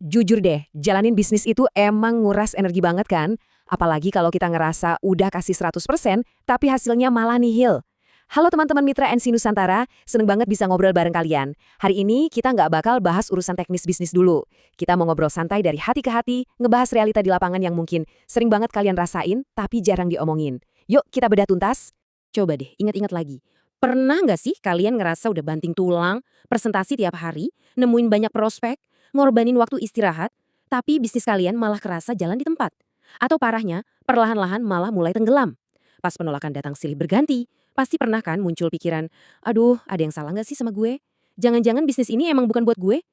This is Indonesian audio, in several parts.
Jujur deh, jalanin bisnis itu emang nguras energi banget kan? Apalagi kalau kita ngerasa udah kasih 100%, tapi hasilnya malah nihil. Halo teman-teman mitra NC Nusantara, seneng banget bisa ngobrol bareng kalian. Hari ini kita nggak bakal bahas urusan teknis bisnis dulu. Kita mau ngobrol santai dari hati ke hati, ngebahas realita di lapangan yang mungkin sering banget kalian rasain, tapi jarang diomongin. Yuk kita bedah tuntas. Coba deh, ingat-ingat lagi. Pernah nggak sih kalian ngerasa udah banting tulang, presentasi tiap hari, nemuin banyak prospek, ngorbanin waktu istirahat, tapi bisnis kalian malah kerasa jalan di tempat? Atau parahnya, perlahan-lahan malah mulai tenggelam. Pas penolakan datang silih berganti, pasti pernah kan muncul pikiran, aduh ada yang salah nggak sih sama gue? Jangan-jangan bisnis ini emang bukan buat gue?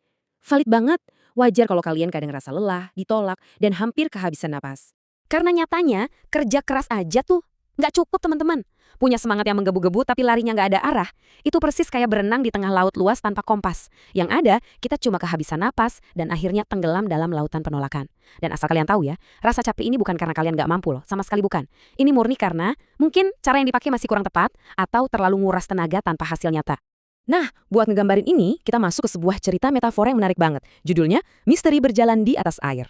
Valid banget, wajar kalau kalian kadang ngerasa lelah, ditolak, dan hampir kehabisan napas. Karena nyatanya, kerja keras aja tuh nggak cukup teman-teman. Punya semangat yang menggebu-gebu tapi larinya nggak ada arah, itu persis kayak berenang di tengah laut luas tanpa kompas. Yang ada, kita cuma kehabisan napas dan akhirnya tenggelam dalam lautan penolakan. Dan asal kalian tahu ya, rasa capek ini bukan karena kalian nggak mampu loh, sama sekali bukan. Ini murni karena mungkin cara yang dipakai masih kurang tepat atau terlalu nguras tenaga tanpa hasil nyata. Nah, buat ngegambarin ini, kita masuk ke sebuah cerita metafora yang menarik banget. Judulnya, Misteri Berjalan di Atas Air.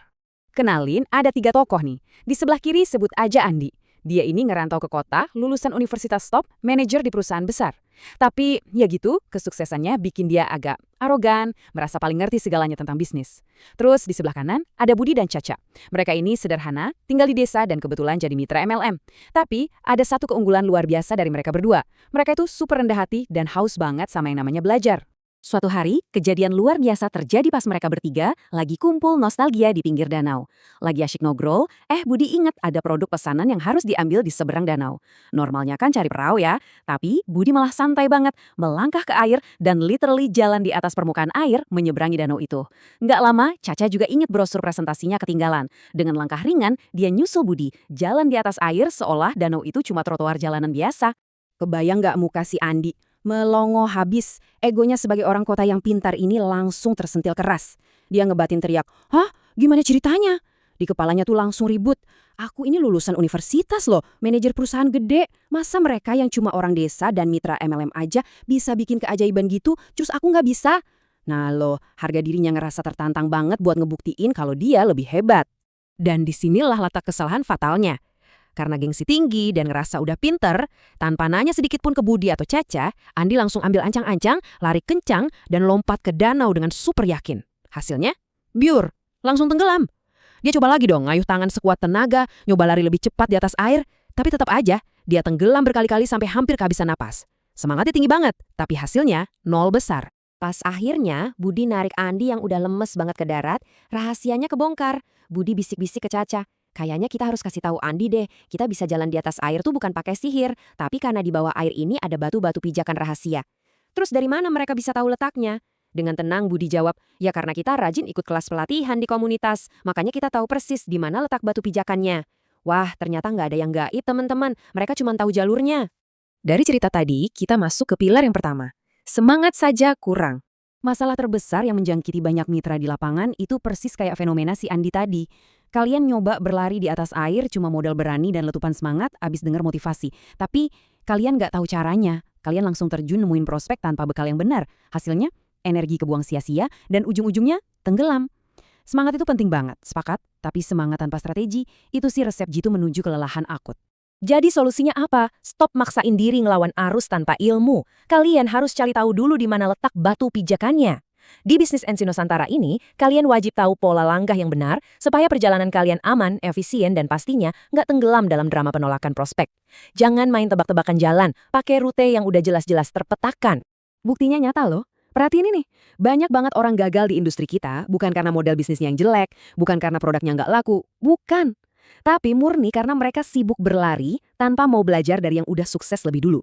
Kenalin, ada 3 tokoh nih. Di sebelah kiri sebut aja Andi. Dia ini ngerantau ke kota, lulusan universitas top, manajer di perusahaan besar. Tapi, ya gitu, kesuksesannya bikin dia agak arogan, merasa paling ngerti segalanya tentang bisnis. Terus di sebelah kanan, ada Budi dan Caca. Mereka ini sederhana, tinggal di desa dan kebetulan jadi mitra MLM. Tapi, ada satu keunggulan luar biasa dari mereka berdua. Mereka itu super rendah hati dan haus banget sama yang namanya belajar. Suatu hari, kejadian luar biasa terjadi pas mereka bertiga lagi kumpul nostalgia di pinggir danau. Lagi asyik ngobrol, Budi ingat ada produk pesanan yang harus diambil di seberang danau. Normalnya kan cari perahu ya, tapi Budi malah santai banget, melangkah ke air dan literally jalan di atas permukaan air menyeberangi danau itu. Nggak lama, Caca juga ingat brosur presentasinya ketinggalan. Dengan langkah ringan, dia nyusul Budi, jalan di atas air seolah danau itu cuma trotoar jalanan biasa. Kebayang nggak muka si Andi? Melongo habis, egonya sebagai orang kota yang pintar ini langsung tersentil keras. Dia ngebatin teriak, "Hah? Gimana ceritanya?" Di kepalanya tuh langsung ribut. "Aku ini lulusan universitas loh, manajer perusahaan gede. Masa mereka yang cuma orang desa dan mitra MLM aja bisa bikin keajaiban gitu, terus aku nggak bisa?" Nah loh, harga dirinya ngerasa tertantang banget buat ngebuktiin kalau dia lebih hebat. Dan disinilah letak kesalahan fatalnya. Karena gengsi tinggi dan ngerasa udah pinter, tanpa nanya sedikit pun ke Budi atau Caca, Andi langsung ambil ancang-ancang, lari kencang, dan lompat ke danau dengan super yakin. Hasilnya, biur, langsung tenggelam. Dia coba lagi dong, ngayuh tangan sekuat tenaga, nyoba lari lebih cepat di atas air, tapi tetap aja, dia tenggelam berkali-kali sampai hampir kehabisan napas. Semangatnya tinggi banget, tapi hasilnya nol besar. Pas akhirnya, Budi narik Andi yang udah lemes banget ke darat, rahasianya kebongkar. Budi bisik-bisik ke Caca. "Kayaknya kita harus kasih tahu Andi deh, kita bisa jalan di atas air tuh bukan pakai sihir, tapi karena di bawah air ini ada batu-batu pijakan rahasia." Terus dari mana mereka bisa tahu letaknya? Dengan tenang Budi jawab, "Ya karena kita rajin ikut kelas pelatihan di komunitas, makanya kita tahu persis di mana letak batu pijakannya." Wah, ternyata nggak ada yang gaib teman-teman, mereka cuma tahu jalurnya. Dari cerita tadi, kita masuk ke pilar yang pertama. Semangat saja kurang. Masalah terbesar yang menjangkiti banyak mitra di lapangan itu persis kayak fenomena si Andi tadi. Kalian nyoba berlari di atas air cuma modal berani dan letupan semangat abis dengar motivasi. Tapi kalian nggak tahu caranya. Kalian langsung terjun nemuin prospek tanpa bekal yang benar. Hasilnya, energi kebuang sia-sia dan ujung-ujungnya tenggelam. Semangat itu penting banget, sepakat. Tapi semangat tanpa strategi, itu sih resep jitu menuju kelelahan akut. Jadi solusinya apa? Stop maksain diri ngelawan arus tanpa ilmu. Kalian harus cari tahu dulu di mana letak batu pijakannya. Di bisnis NC Nusantara ini, kalian wajib tahu pola langkah yang benar supaya perjalanan kalian aman, efisien, dan pastinya nggak tenggelam dalam drama penolakan prospek. Jangan main tebak-tebakan jalan, pakai rute yang udah jelas-jelas terpetakan. Buktinya nyata loh. Perhatiin ini, banyak banget orang gagal di industri kita bukan karena model bisnisnya yang jelek, bukan karena produknya nggak laku, bukan. Tapi murni karena mereka sibuk berlari tanpa mau belajar dari yang udah sukses lebih dulu.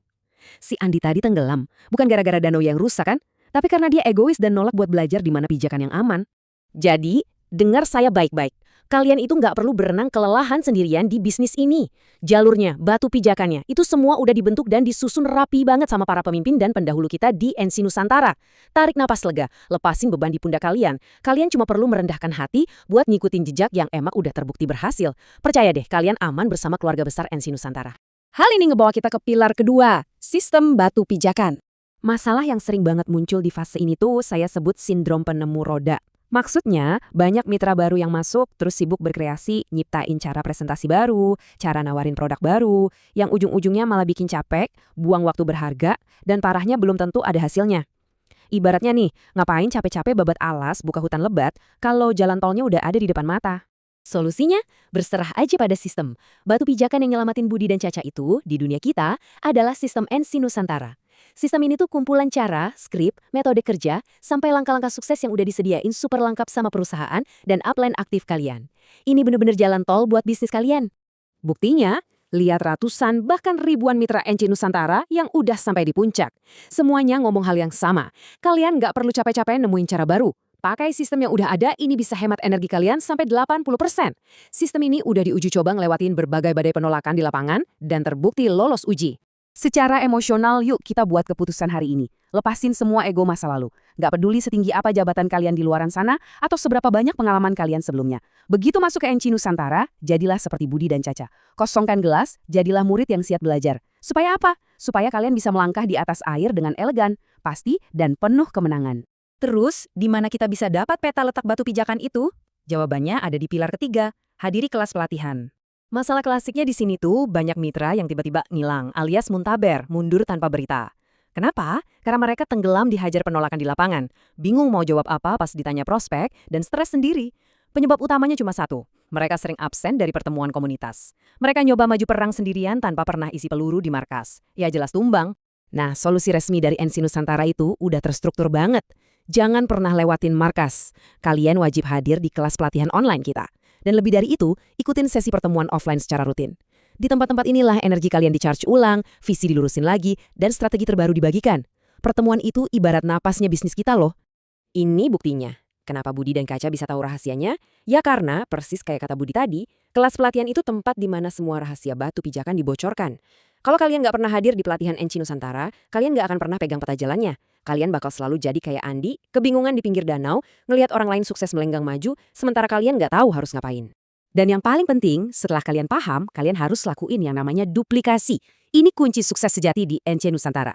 Si Andi tadi tenggelam, bukan gara-gara danau yang rusak kan? Tapi karena dia egois dan nolak buat belajar di mana pijakan yang aman. Jadi, dengar saya baik-baik. Kalian itu nggak perlu berenang kelelahan sendirian di bisnis ini. Jalurnya, batu pijakannya, itu semua udah dibentuk dan disusun rapi banget sama para pemimpin dan pendahulu kita di NC Nusantara. Tarik napas lega, lepasin beban di pundak kalian. Kalian cuma perlu merendahkan hati buat ngikutin jejak yang emang udah terbukti berhasil. Percaya deh, kalian aman bersama keluarga besar NC Nusantara. Hal ini ngebawa kita ke pilar kedua, sistem batu pijakan. Masalah yang sering banget muncul di fase ini tuh saya sebut sindrom penemu roda. Maksudnya, banyak mitra baru yang masuk terus sibuk berkreasi, nyiptain cara presentasi baru, cara nawarin produk baru, yang ujung-ujungnya malah bikin capek, buang waktu berharga, dan parahnya belum tentu ada hasilnya. Ibaratnya nih, ngapain capek-capek babat alas buka hutan lebat kalau jalan tolnya udah ada di depan mata? Solusinya, berserah aja pada sistem. Batu pijakan yang nyelamatin Budi dan Caca itu, di dunia kita, adalah sistem NC Nusantara. Sistem ini tuh kumpulan cara, skrip, metode kerja, sampai langkah-langkah sukses yang udah disediain super lengkap sama perusahaan dan upline aktif kalian. Ini bener-bener jalan tol buat bisnis kalian. Buktinya, lihat ratusan bahkan ribuan mitra NC Nusantara yang udah sampai di puncak. Semuanya ngomong hal yang sama. Kalian nggak perlu capek-capek nemuin cara baru. Pakai sistem yang udah ada, ini bisa hemat energi kalian sampai 80%. Sistem ini udah diuji coba ngelewatin berbagai badai penolakan di lapangan dan terbukti lolos uji. Secara emosional, yuk kita buat keputusan hari ini. Lepasin semua ego masa lalu. Nggak peduli setinggi apa jabatan kalian di luaran sana atau seberapa banyak pengalaman kalian sebelumnya. Begitu masuk ke NC Nusantara, jadilah seperti Budi dan Caca. Kosongkan gelas, jadilah murid yang siap belajar. Supaya apa? Supaya kalian bisa melangkah di atas air dengan elegan, pasti, dan penuh kemenangan. Terus, di mana kita bisa dapat peta letak batu pijakan itu? Jawabannya ada di pilar ketiga, hadiri kelas pelatihan. Masalah klasiknya di sini tuh banyak mitra yang tiba-tiba ngilang alias muntaber, mundur tanpa berita. Kenapa? Karena mereka tenggelam dihajar penolakan di lapangan, bingung mau jawab apa pas ditanya prospek, dan stres sendiri. Penyebab utamanya cuma satu, mereka sering absen dari pertemuan komunitas. Mereka nyoba maju perang sendirian tanpa pernah isi peluru di markas. Ya jelas tumbang. Nah, solusi resmi dari NC Nusantara itu udah terstruktur banget. Jangan pernah lewatin markas. Kalian wajib hadir di kelas pelatihan online kita. Dan lebih dari itu, ikutin sesi pertemuan offline secara rutin. Di tempat-tempat inilah energi kalian di-charge ulang, visi dilurusin lagi, dan strategi terbaru dibagikan. Pertemuan itu ibarat napasnya bisnis kita loh. Ini buktinya. Kenapa Budi dan Caca bisa tahu rahasianya? Ya karena, persis kayak kata Budi tadi, kelas pelatihan itu tempat di mana semua rahasia batu pijakan dibocorkan. Kalau kalian nggak pernah hadir di pelatihan NC Nusantara, kalian nggak akan pernah pegang peta jalannya. Kalian bakal selalu jadi kayak Andi, kebingungan di pinggir danau, ngelihat orang lain sukses melenggang maju, sementara kalian nggak tahu harus ngapain. Dan yang paling penting, setelah kalian paham, kalian harus lakuin yang namanya duplikasi. Ini kunci sukses sejati di NC Nusantara.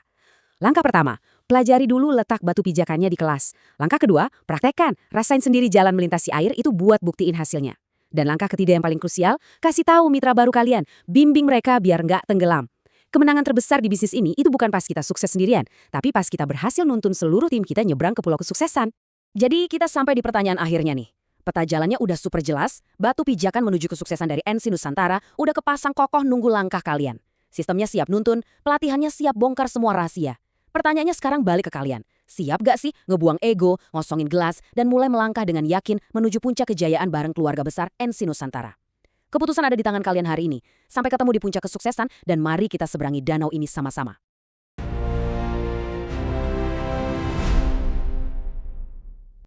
Langkah pertama, pelajari dulu letak batu pijakannya di kelas. Langkah kedua, praktekkan, rasain sendiri jalan melintasi air itu buat buktiin hasilnya. Dan langkah ketiga yang paling krusial, kasih tahu mitra baru kalian, bimbing mereka biar nggak tenggelam. Kemenangan terbesar di bisnis ini itu bukan pas kita sukses sendirian, tapi pas kita berhasil nuntun seluruh tim kita nyebrang ke pulau kesuksesan. Jadi kita sampai di pertanyaan akhirnya nih. Peta jalannya udah super jelas, batu pijakan menuju kesuksesan dari NC Nusantara udah kepasang kokoh nunggu langkah kalian. Sistemnya siap nuntun, pelatihannya siap bongkar semua rahasia. Pertanyaannya sekarang balik ke kalian. Siap gak sih ngebuang ego, ngosongin gelas, dan mulai melangkah dengan yakin menuju puncak kejayaan bareng keluarga besar NC Nusantara? Keputusan ada di tangan kalian hari ini. Sampai ketemu di puncak kesuksesan dan mari kita seberangi danau ini sama-sama.